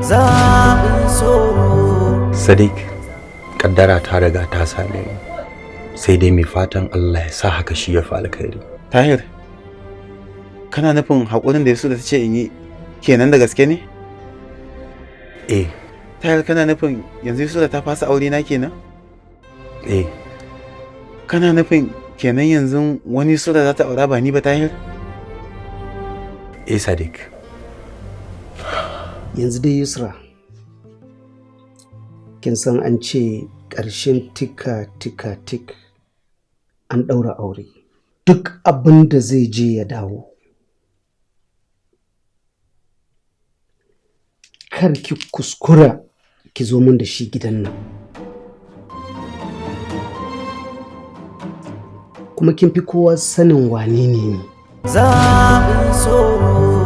Zabin so. Sadiq, kaddara ta riga ta same ni. Sai dai mai fatan Allah ya sa haka shi ya fi alkhairi. Tahir, kana nufin haƙurin da Yusuf ta ce in yi kenan da gaske ne? Eh. Tahir, kana nufin yanzu Yusuf ta fasa aure na kenan? Eh. Kana nufin kenan yanzu wani Yusuf za ta aura ba ni ba, Tahir? Eh Sadiq. Yanzu dai Yusra, kin san an ce ƙarshen tika tik an ɗaura aure. Duk abin da zai je ya dawo, kar ki kuskura ki zo min da shi gidan nan. Kuma kin fi kowa sanin wane ne ni. Zabin so.